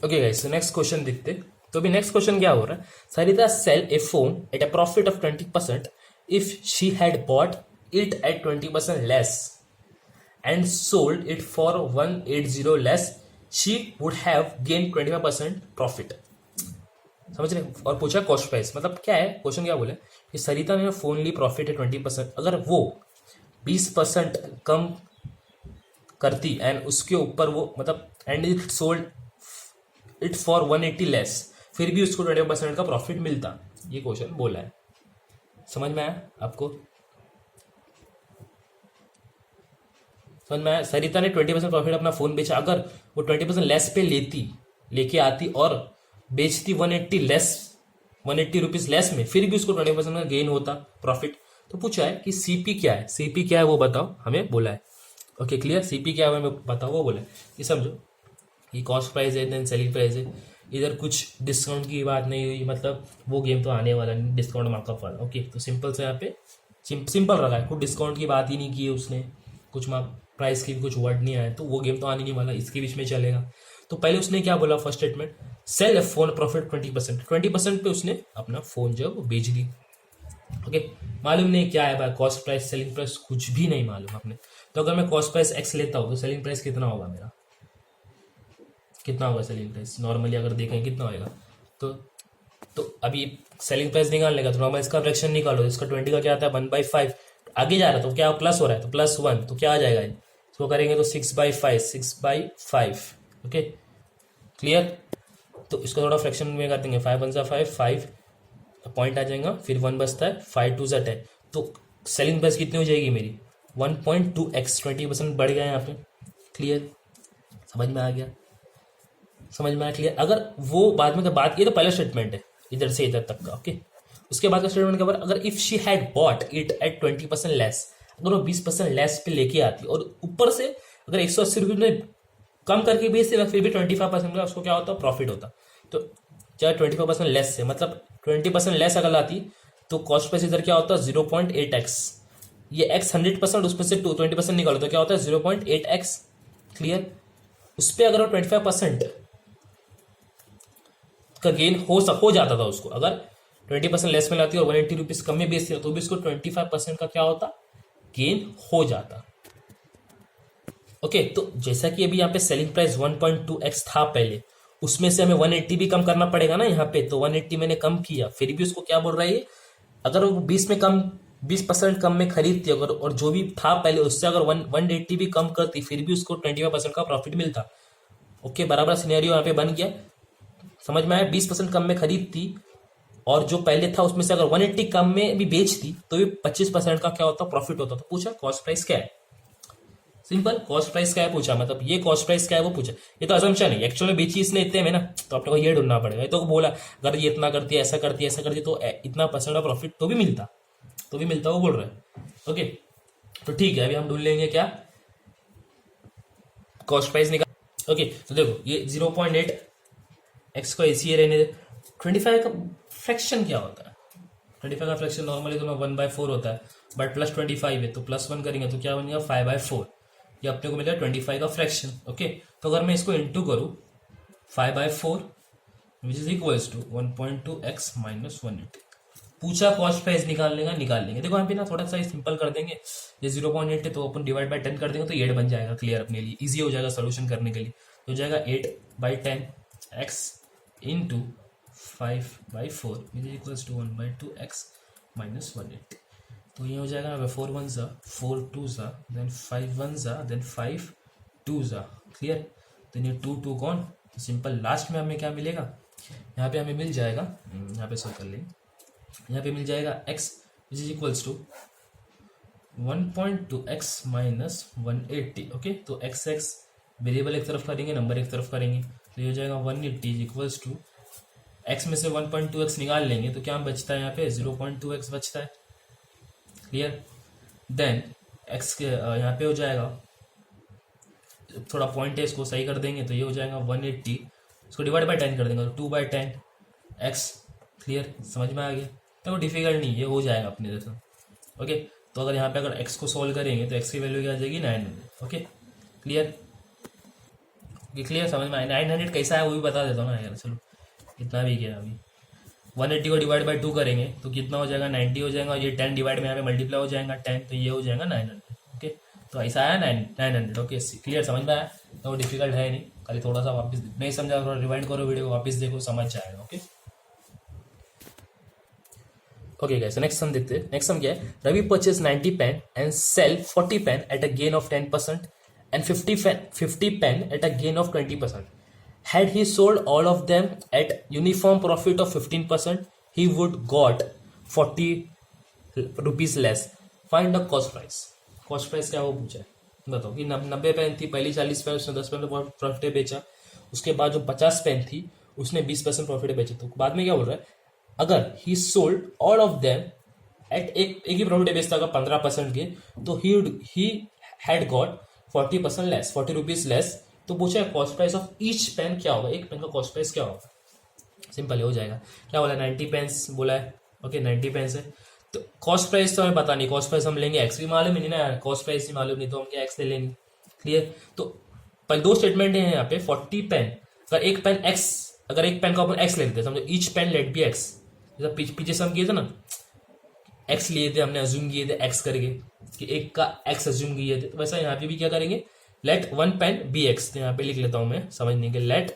Okay guys, तो next question देखते। तो अभी नेक्स्ट क्वेश्चन क्या हो रहा है, Sarita sell a phone at a profit of 20% if she had bought it at 20% less and sold it for 180 less, she would have gained 25% profit. समझ रहे? और पूछा कॉस्ट प्राइस, मतलब क्या है क्वेश्चन, क्या बोले कि सरिता ने फोन ली, प्रॉफिट है 20%, अगर वो 20% कम करती एंड उसके ऊपर वो मतलब and it sold it for 180 less, फिर भी उसको 20% का प्रॉफिट मिलता। ये क्वेश्चन बोला है, समझ में आया आपको? समझ में आया? सरिता ने 20% प्रॉफिट अपना फोन बेचा, अगर वो 20% लेस पे लेके आती और बेचती 180 लेस, 180 रुपीज लेस में, फिर भी उसको 20% का गेन होता प्रॉफिट। तो पूछा है कि सीपी क्या है, सीपी क्या है वो बताओ, हमें बोला है। ओके क्लियर, सीपी क्या है हमें बताओ, वो बोला है। ये समझो, ये कॉस्ट प्राइस है, देन सेलिंग प्राइस है, इधर कुछ डिस्काउंट की बात नहीं हुई, मतलब वो गेम तो आने वाला नहीं, डिस्काउंट मार्कअप वाला। ओके, तो सिंपल से यहाँ पे सिंपल रखा है, कुछ डिस्काउंट की बात ही नहीं की है उसने, कुछ प्राइस की भी कुछ वर्ड नहीं आया, तो वो गेम तो आने नहीं वाला, इसके बीच में चलेगा। तो पहले उसने क्या बोला, first statement, cell a phone profit 20% पे उसने अपना फोन जब बेच दी। ओके, मालूम नहीं क्या है भाई, कॉस्ट प्राइस सेलिंग प्राइस कुछ भी नहीं मालूम अपने। तो अगर मैं कॉस्ट प्राइस एक्स लेता हूँ तो सेलिंग प्राइस कितना होगा मेरा, कितना होगा सेलिंग प्राइस, नॉर्मली अगर देखें कितना होगा। तो अभी सेलिंग प्राइस निकालने का तो नॉर्मल इसका फ्रैक्शन निकालो, इसका 20 का क्या आता है 1/5, आगे जा रहा है तो क्या प्लस हो रहा है, तो +1, तो क्या आ जाएगा, इसको करेंगे तो 6/5। ओके क्लियर, तो इसको थोड़ा फ्रैक्शन में कर देंगे, 5 1 5, 5 पॉइंट आ जाएगा, फिर 1 बचता है, 5 2 10, तो सेलिंग प्राइस कितनी हो जाएगी मेरी 1.2x, 20% बढ़ गया यहाँ पे। क्लियर, समझ में आ गया, समझ में आया क्लियर। अगर वो बाद में बात, ये तो पहला स्टेटमेंट है इधर से इधर तक का। ओके, उसके बाद का स्टेटमेंट के बाद, अगर if she had bought it at 20% less, अगर वो 20% लेस पे लेके आती और ऊपर से अगर 180 रुपये में कम करके बेचती, फिर भी 25% का उसको क्या होता, प्रॉफिट होता। तो चाहे 25% लेस से, मतलब 20% लेस अगर लाती तो कॉस्ट प्राइस इधर क्या होता है 0.8x, ये x 100%, उसमें से 20% निकालो तो क्या होता है 0.8x। क्लियर, उस पर अगर 25% का गेन हो जाता था उसको, अगर 20% लेस में लाती और 180 रुपीज कम में बेचती तो भी उसको 25% का क्या होता, गेन हो जाता। ओके, तो जैसा कि अभी यहाँ पे सेलिंग प्राइस 1.2x था पहले, उसमें से हमें 180 भी कम करना पड़ेगा ना यहाँ पे, तो 180 मैंने कम किया, फिर भी उसको क्या बोल रहा है, अगर वो 20% कम में खरीदती अगर, और जो भी था पहले उससे अगर 180 भी कम करती, फिर भी उसको 25% का प्रॉफिट मिलता। ओके, बराबर सिनेरियो यहाँ पे बन गया, समझ में आया। 20% कम में खरीदती और जो पहले था उसमें से अगर 180 कम में भी बेचती तो भी 25% का क्या होता, प्रॉफिट होता। तो पूछा कॉस्ट प्राइस क्या है, सिंपल कॉस्ट प्राइस क्या है पूछा, मतलब ये कॉस्ट प्राइस क्या है वो पूछा। ये तो असम्पशन है, एक्चुअल में बेची इसने इतने में ना, तो अपने को ये ढूंढना पड़ेगा। तो बोला अगर ये इतना करती है, ऐसा करती है, ऐसा करती है, तो इतना % का प्रॉफिट तो भी मिलता वो बोल रहा है। ओके, तो ठीक है, अभी हम ढूंढ लेंगे क्या, कॉस्ट प्राइस निकाल। ओके, तो देखो ये 0.8x को ऐसी रहने दे। 25 का फ्रैक्शन क्या होता है, 25 का फ्रैक्शन नॉर्मली तो 1/4 होता है, बट प्लस 25 है तो +1 करेंगे तो क्या बनेगा 5/4, ये अपने को मिलेगा 25 का फ्रैक्शन। ओके, तो अगर मैं इसको इंटू करूं 5/4 which is equals to 1.2x minus 180। पूछा कॉस्ट प्राइस निकालने का, निकाल लेंगे। देखो यहाँ पे ना थोड़ा सा सिंपल कर देंगे, ये 0.8 है तो अपन डिवाइड बाय 10 कर देंगे तो 8 बन जाएगा। क्लियर, अपने लिए इजी हो जाएगा सोल्यूशन करने के लिए। तो हो जाएगा 8/10 x into 5/4 which is equals to 1/2x minus 180। तो ये हो जाएगा 4 1 ज़ा 4 2 ज़ा देन 5 1 ज़ा देन 5 2 ज़ा। क्लियर, तो ये 2 2 कौन, तो सिंपल लास्ट में हमें क्या मिलेगा, यहाँ पे हमें मिल जाएगा, यहाँ पे सॉल्व कर लेंगे, यहाँ पे मिल जाएगा x which is equals to 1.2x minus 180। Okay, तो x वेरिएबल एक तरफ करेंगे, नंबर एक तरफ करेंगे, तो ये हो जाएगा 180 इज इक्वल्स टू x में से 1.2x निकाल लेंगे तो क्या बचता है, यहाँ पे 0.2x बचता है। क्लियर, देन x के यहाँ पे हो जाएगा, थोड़ा पॉइंट है इसको सही कर देंगे तो ये हो जाएगा 180, इसको डिवाइड बाय 10 कर देंगे तो 2/10x। क्लियर, समझ में आ गया, तो डिफिकल्ट नहीं, ये हो जाएगा अपने जैसा। ओके, तो अगर यहाँ पे अगर x को सॉल्व करेंगे तो x की वैल्यू क्या आ जाएगी 900। ओके क्लियर, क्लियर, समझ में आया? 900 कैसा है वो भी बता देता हूँ ना यार, चलो इतना भी क्या अभी। 180 को डिवाइड बाई 2 करेंगे तो कितना हो जाएगा, 90 हो जाएगा, और ये 10 डिवाइड में यहाँ पे मल्टीप्लाई हो जाएगा 10, तो ये हो जाएगा 900। ओके, तो ऐसा आया 900। ओके, क्लियर, समझ में आया? तो डिफिकल्ट है नहीं, खाली थोड़ा सा वापस नहीं समझा थोड़ा रिवाइंड करो वीडियो को, वापस देखो, समझ जाएगा। Okay okay guys, next sum देखते हैं। नेक्स्ट सम क्या है, Ravi purchase 90 pen and sell 40 pen at a gain of 10% and 50 pen at a gain of 20%. Had he sold all of them at uniform profit of 15%, he would got 40 rupees less. Find the cost price. Cost price क्या वो पूछा है, बताओ कि 90 pen थी, पहली 40 pen उसने 10% profit बेचा, उसके बाद जो 50 पेन थी उसने 20% प्रॉफिट बेचा। तो बाद में क्या बोल रहा है, अगर he sold all of them at एक ही प्रॉफिट बेचता अगर 15% के, तो he had got 40% less, 40 rupees less. तो पूछा है cost price of each pen क्या होगा, एक पेन का कॉस्ट प्राइस क्या होगा। सिंपल हो जाएगा, क्या बोला 90 पेन्स बोला है। ओके 90 पेन्स है, तो कॉस्ट प्राइस तो हमें पता नहीं, कॉस्ट प्राइस हम लेंगे एक्स भी मालूम नहीं ना यार, कॉस्ट प्राइस ही मालूम नहीं तो हम क्या एक्स ले लेंगे। क्लियर, तो पर दो स्टेटमेंट है यहाँ पे, 40 पेन, अगर एक पेन एक्स, अगर एक पेन का अपन एक्स ले लेते समझो, each pen let be X, जैसा पीछे से हम किए थे ना, एक्स लिए थे हमने, अज्यूम किए थे एक्स करके कि एक का एक्स अज्यूम किए थे, तो वैसा यहाँ पे भी क्या करेंगे, let one pen be X. तो यहाँ पे लिख लेता हूं मैं समझने के, let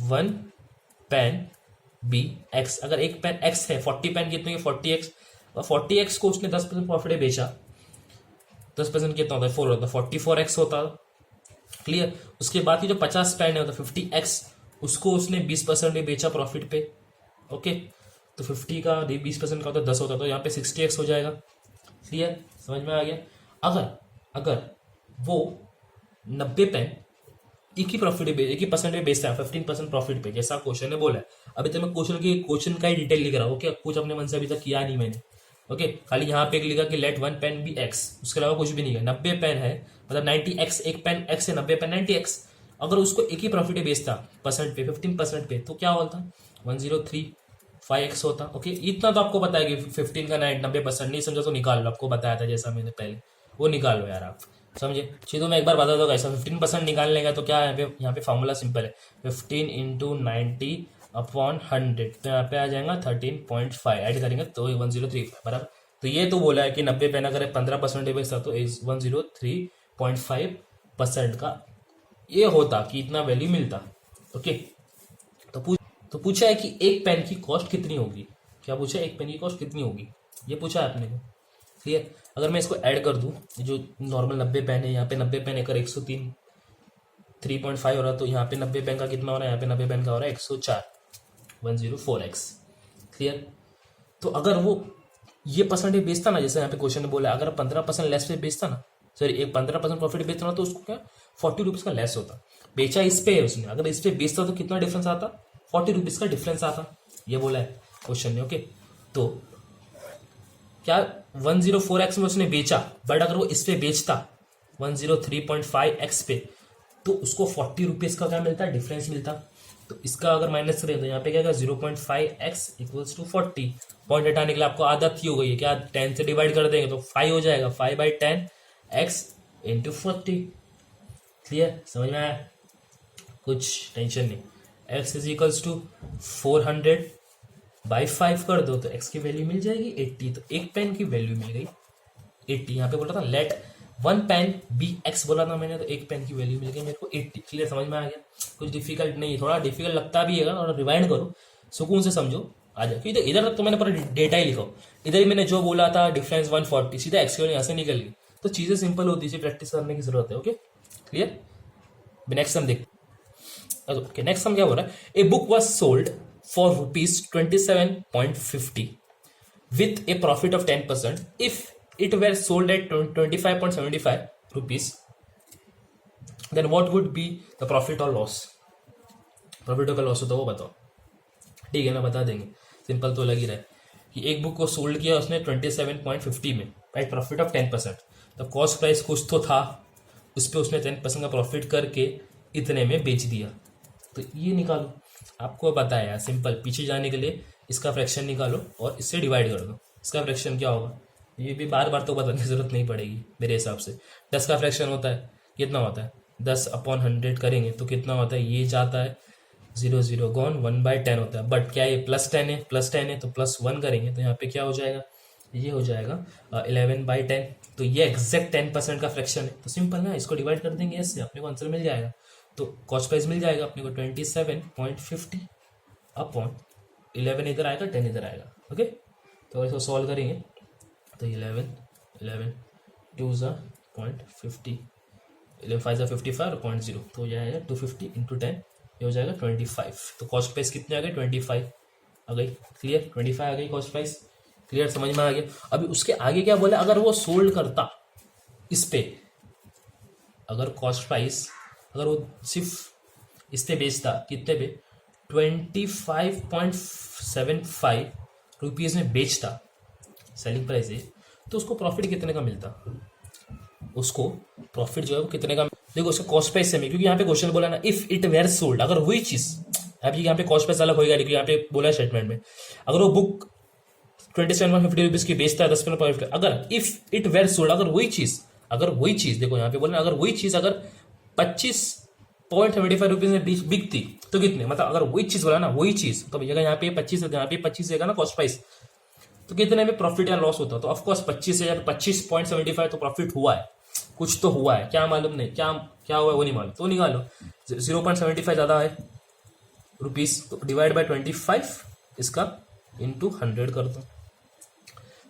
one pen be X. अगर एक पेन एक्स है, 40 पेन कितने के 40x, और 40x को उसने 10% प्रॉफिट बेचा, 10% कितना होता है 4 होता है, 44x होता। क्लियर, उसके बाद की जो 50 पेन है होता 50x, उसको उसने 20% में बेचा प्रॉफिट पे। ओके, तो 50 का 20% का होता है 10 होता है, तो यहाँ पे 60x हो जाएगा। क्लियर, समझ में आ गया। अगर अगर वो 90 पेन एक ही प्रॉफिट एक ही परसेंट में बेचता है 15% प्रॉफिट पे, जैसा क्वेश्चन ने बोला है। अभी तक मैं क्वेश्चन का ही डिटेल लिख रहा हूँ, ओके, कुछ अपने मन से अभी तक किया नहीं मैंने। ओके, खाली यहाँ पे लिखा कि let one pen be X, उसके अलावा कुछ भी नहीं है। 90 पेन है मतलब 90x, एक पेन एक्स है, 90 पेन 90x। अगर उसको एक ही प्रॉफिट बेचता परसेंट पे 15% पे, तो क्या होता 1035x होता। ओके, इतना तो आपको पता है कि 15 का 90% नहीं समझा तो निकाल लो, आपको बताया था जैसा मैंने पहले, वो निकाल लो यार आप, समझे। चीज़ों में एक बार बता दो कैसा 15% निकालने का, तो क्या है यहाँ पे फॉर्मूला सिंपल है, 15 इंटू 90 अपॉन 100, तो यहाँ पे आ जाएगा 13.5, ऐड करेंगे तो 1035 बराबर। तो ये तो बोला है कि 90 पेन अगर 15% बेचता तो 103.5% का ये होता कि इतना वैल्यू मिलता। ओके, तो पूछा है कि एक पेन की कॉस्ट कितनी होगी, क्या पूछा है, एक पेन की कॉस्ट कितनी होगी, ये पूछा है आपने को। क्लियर, अगर मैं इसको ऐड कर दूं, जो नॉर्मल 90 पेन है, यहाँ पे 90 पेन एक 103 3.5 हो रहा है, तो यहाँ पे 90 पेन का कितना हो रहा है, यहाँ पे 90 पेन का हो रहा है 104, 104x। क्लियर, तो अगर वो ये परसेंटेज बेचता ना, जैसे यहाँ पे क्वेश्चन ने बोला, अगर 15% लेस पे बेचता ना, सॉरी एक 15% प्रॉफिट बेचता ना, तो उसको क्या 40 रुपीज का लेस होता। बेचा इस पे है उसने, अगर इस पे बेचता तो कितना डिफरेंस आता, 40 रुपीज का डिफरेंस आता, ये बोला है क्वेश्चन ने। ओके, तो क्या 104x में उसने बेचा, बट अगर वो इस पे बेचता 103.5x पे, तो उसको 40 रुपीज का क्या मिलता, डिफरेंस मिलता। तो इसका अगर माइनस करें तो यहाँ पे क्या 0.5x इक्वल्स टू 40, पॉइंट हटाने के लिए आपको आदत ही हो गई है, क्या 10 से डिवाइड कर देंगे तो 5 हो जाएगा, 5/10x इंटू 40। क्लियर, समझ में आया, कुछ टेंशन नहीं। x इज इक्वल्स टू 400/5 कर दो तो x की वैल्यू मिल जाएगी 80, तो एक पेन की वैल्यू मिल गई 80। यहाँ पे बोला था let one pen be X बोला था मैंने, तो एक पेन की वैल्यू मिल गई मेरे को 80। क्लियर, समझ में आ गया, कुछ डिफिकल्ट नहीं है, थोड़ा डिफिकल्ट लगता भी है और रिवाइंड करो, सुकून से समझो, आ जाओ। क्योंकि इधर तक तो मैंने पूरा डेटा ही लिखा, इधर ही मैंने जो बोला था डिफरेंस 140 सीधा एक्स यहाँ से निकल गई, तो चीजें सिंपल होती है, प्रैक्टिस करने की जरूरत है। ओके, क्लियर, नेक्स्ट सम देख। ओके, नेक्स्ट सम क्या हो रहा है, a book was sold for ₹27.50 with a profit of 10%. If it were sold at 25.75 rupees, then what would be the profit or loss? Profit का loss होता है वो बताओ, ठीक है ना, बता देंगे, सिंपल तो लग ही रहा है कि एक बुक को सोल्ड किया उसने 27.50 में, राइट, प्रॉफिट ऑफ 10%, तो कॉस्ट प्राइस कुछ तो था, उस पर उसने 10% का प्रॉफिट करके इतने में बेच दिया, तो ये निकालो, आपको पता है यार, सिंपल, पीछे जाने के लिए इसका फ्रैक्शन निकालो और इससे डिवाइड कर दो, इसका फ्रैक्शन क्या होगा, ये भी बार बार तो बताने की जरूरत नहीं पड़ेगी मेरे हिसाब से। 10 का फ्रैक्शन होता है कितना होता है 10/100 करेंगे तो कितना होता है, ये जाता है 0 0 गॉन, 1/10 होता है। बट क्या ये +10 है, +10 है तो +1 करेंगे तो यहाँ पे क्या हो जाएगा, ये हो जाएगा 11/10। तो ये एग्जैक्ट 10% का फ्रैक्शन है। तो सिंपल ना, इसको डिवाइड कर देंगे इससे, अपने को आंसर मिल जाएगा। तो कॉस्ट प्राइस मिल जाएगा अपने को 27.50 अपॉन 11 इधर आएगा, 10 इधर आएगा। ओके, तो इसको सॉल्व करेंगे तो 11 2 0.50, 11 5 55 और 0.0 तो हो जाएगा 250 × 10, ये हो जाएगा 25। तो कॉस्ट प्राइस कितने आ गए, 25 आ गई। क्लियर, 25 आ गई कॉस्ट प्राइस। क्लियर, समझ में आ गया। अभी उसके आगे क्या बोला, अगर वो सोल्ड करता इस पे, अगर कॉस्ट प्राइस अगर वो सिर्फ इस पे बेचता, कितने पे, 25.75 रुपीज़ में बेचता, सेलिंग प्राइस है, तो उसको प्रॉफिट कितने का मिलता, उसको प्रॉफिट जो है वो कितने का, देखो उसका कॉस्ट प्राइस सेम है, क्योंकि यहाँ पे क्वेश्चन बोला ना इफ इट वेर सोल्ड, अगर वही चीज, अभी यहाँ पे कॉस्ट प्राइस अलग होगा, लेकिन यहाँ पे बोला है स्टेटमेंट में, अगर वो बुक 27.50 रुपीज की बेचता है 10%, अगर इफ इट वेर सोल्ड, अगर वही चीज देखो यहाँ पे बोला, अगर वही चीज अगर 25.75 रुपीज में बिकती तो कितने, मतलब अगर वही चीज बोला ना, वही चीज, तो भैया यहाँ पे 25 है, यहाँ पे 25 रहेगा ना कॉस्ट प्राइस, तो कितने में प्रॉफिट या लॉस होता, तो ऑफकोर्स 25 है या 25.75 तो प्रॉफिट हुआ है, कुछ तो हुआ है, क्या मालूम नहीं, क्या क्या हुआ है वो नहीं मालूम, तो निकालो 0.75 ज्यादा है रुपीज, तो डिवाइड बाय 25 इसका इंटू 100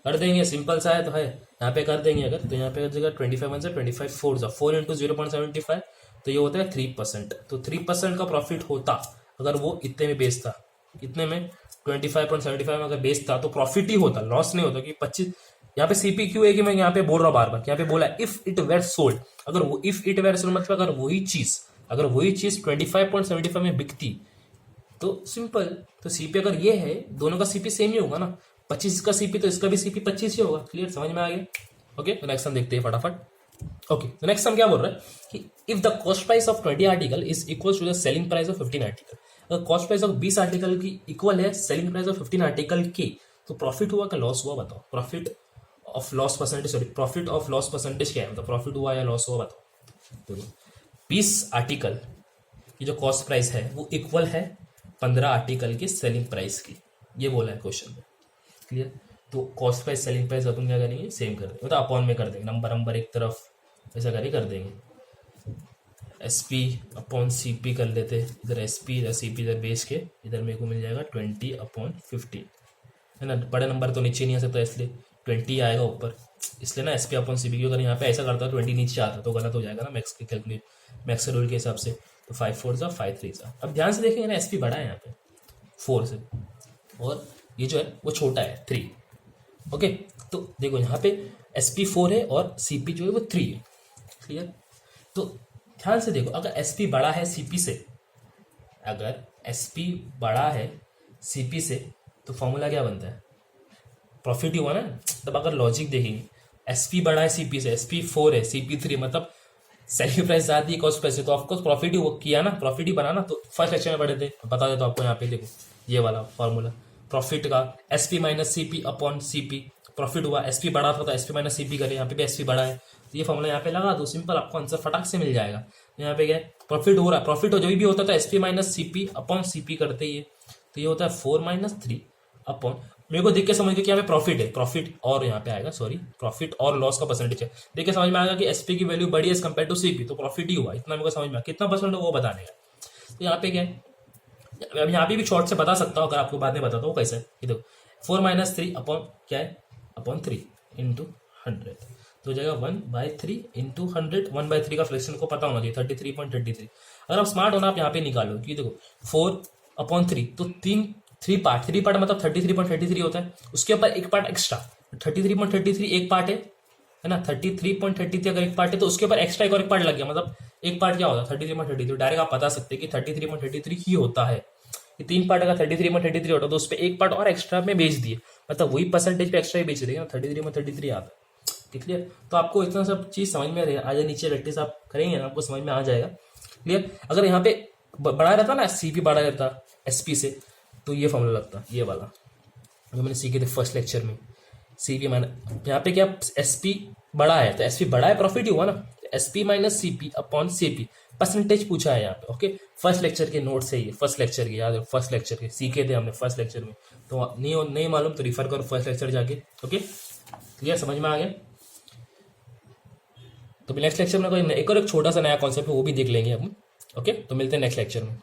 कर देंगे, सिंपल सा है, तो है यहाँ पे कर देंगे अगर, तो यहाँ पे कर देगा 25 से 25 4 इंटू 0.75, तो ये होता है 3%। तो 3% का प्रॉफिट होता अगर वो इतने में बेचता, कितने में, 25.75 में अगर बेचता तो प्रॉफिट ही होता, लॉस नहीं होता, कि 25, यहाँ पे सीपी क्यों है कि मैं यहाँ पे बोल रहा हूँ बार बार, यहाँ पे बोला इफ इट वेर सोल्ड, अगर वो इफ इट वेर सोल्ड मतलब अगर वही चीज 25.75 में बिकती, तो सिंपल, तो सीपी अगर ये है, दोनों का सीपी सेम ही होगा ना, 25 का सीपी तो इसका भी सीपी 25 ही होगा। क्लियर, समझ में आ गया। ओके, तो नेक्स्ट हम देखते हैं फटाफट। ओके, तो नेक्स्ट हम क्या बोल रहे हैं कि if the cost price of 20 article is equal to the selling price of 15 article, अगर कॉस्ट प्राइस ऑफ 20 आर्टिकल की इक्वल है सेलिंग प्राइस ऑफ 15 आर्टिकल के, तो प्रॉफिट हुआ का लॉस हुआ बताओ, प्रॉफिट ऑफ लॉस परसेंटेज क्या है, मतलब प्रॉफिट हुआ या लॉस हुआ बताओ। देखो 20 आर्टिकल की जो कॉस्ट प्राइस है वो इक्वल है 15 आर्टिकल की सेलिंग प्राइस की, ये बोला है क्वेश्चन में। क्लियर, तो कॉस्ट प्राइस सेलिंग प्राइस अपन क्या करेंगे, सेम कर देंगे, मतलब अपॉन में कर देंगे, नंबर एक तरफ ऐसा करके कर देंगे, SP अपॉन CP कर लेते, इधर SP इधर CP इधर बेच के, इधर मेरे को मिल जाएगा 20/15, है ना, बड़े नंबर तो नीचे नहीं आ सकता इसलिए 20 आएगा ऊपर, इसलिए ना SP अपॉन CP, अगर यहाँ पे ऐसा करता 20 नीचे आता तो गलत हो जाएगा ना मैक्स के कैलकुलेट, मैक्स रूल के हिसाब से, तो 5 4 5 3। अब ध्यान से देखेंगे ना, SP बड़ा है यहाँ पे 4 से, और ये जो है वो छोटा है 3। ओके, तो देखो यहाँ पे SP 4 है और CP जो है वो 3 है। क्लियर, तो ध्यान से देखो, अगर SP बड़ा है CP से, अगर SP बड़ा है CP से, तो फॉर्मूला क्या बनता है, प्रॉफिट ही हुआ ना। तब अगर लॉजिक देखेंगे, SP बड़ा है CP से, SP 4 है CP 3, मतलब सेलिंग प्राइस ज्यादा है कॉस्ट प्राइस से, तो ऑफकोर्स प्रॉफिट ही किया ना, प्रॉफिट ही बना ना। तो फर्स्ट लेक्चर में पढ़े थे, बता देता हूँ आपको, यहाँ पे देखो ये वाला फॉर्मूला प्रॉफिट का, SP minus CP upon CP, profit हुआ, SP बड़ा था तो SP माइनस CP करे, यहाँ पे भी SP बड़ा है, तो ये फॉर्मूला यहाँ पे लगा दो, सिंपल आपको आंसर फटाक से मिल जाएगा। यहाँ पे क्या प्रॉफिट हो रहा है, प्रॉफिट हो जो भी होता था SP minus CP upon CP करते ही, तो ये होता है 4 - 3 अपॉन, मेरे को देख के समझ गया कि यहाँ पे प्रॉफिट है, प्रॉफिट और यहाँ पे आएगा, सॉरी प्रॉफिट और लॉस का परसेंटेज है, देख के समझ में आएगा कि SP की वैल्यू बड़ी है एज कम्पेयर टू CP, तो प्रॉफिट ही हुआ, इतना मेरे को समझ में, कितना परसेंट है वो बताने का। तो यहाँ पे क्या है, अब यहाँ पे भी शॉर्ट से बता सकता हूँ, अगर आपको बाद में बताता हूँ कैसे, ये देखो 4 - 3 अपॉन क्या है, अपॉन 3 इंटू 100, तो हो जाएगा 1/3 इंटू 100, 1/3 का फ्रैक्शन को पता होना चाहिए 33.33। अगर आप स्मार्ट होना आप यहाँ पे निकालो कि देखो 4/3, तो 3 पार्ट मतलब 33.33 होता है, उसके ऊपर एक पार्ट एक्स्ट्रा 33.33 एक पार्ट है ना, 33.33 अगर एक पार्ट है तो उसके ऊपर एक्स्ट्रा एक और एक पार्ट लग गया, मतलब एक पार्ट क्या होता है 33.33, डायरेक्ट आप बता सकते हैं कि 33.33 ही होता है। ये 3 पार्ट अगर 33.33 होता तो उस पर एक पार्ट और एक्स्ट्रा में बेच दिए, मतलब वही परसेंटेज पे एक्स्ट्रा ही बेच देगा ना, 33.33 आता है। क्लियर, तो आपको इतना सब चीज समझ में आ जाए, नीचे प्रैक्टिस आप करेंगे ना आपको समझ में आ जाएगा। क्लियर, अगर यहाँ पे बड़ा रहता ना, CP बड़ा रहता SP से, तो ये फॉर्मूला लगता, ये वाला जो मैंने सीखे थे फर्स्ट लेक्चर में, CP माइनस, यहाँ पे क्या SP बड़ा है तो SP बड़ा है, प्रॉफिट ही हुआ ना, SP minus CP upon CP percentage पूछा है यहाँ पे। ओके, फर्स्ट लेक्चर के नोट्स है ये, फर्स्ट लेक्चर के, याद है फर्स्ट लेक्चर के सीखे थे हमने फर्स्ट लेक्चर में। तो नहीं मालूम तो रिफर करो फर्स्ट लेक्चर जाके। ओके, क्लियर, समझ में आ गया। तो नेक्स्ट लेक्चर में कोई एक छोटा सा नया कॉन्सेप्ट है वो भी देख लेंगे हम। ओके, तो मिलते हैं नेक्स्ट लेक्चर में।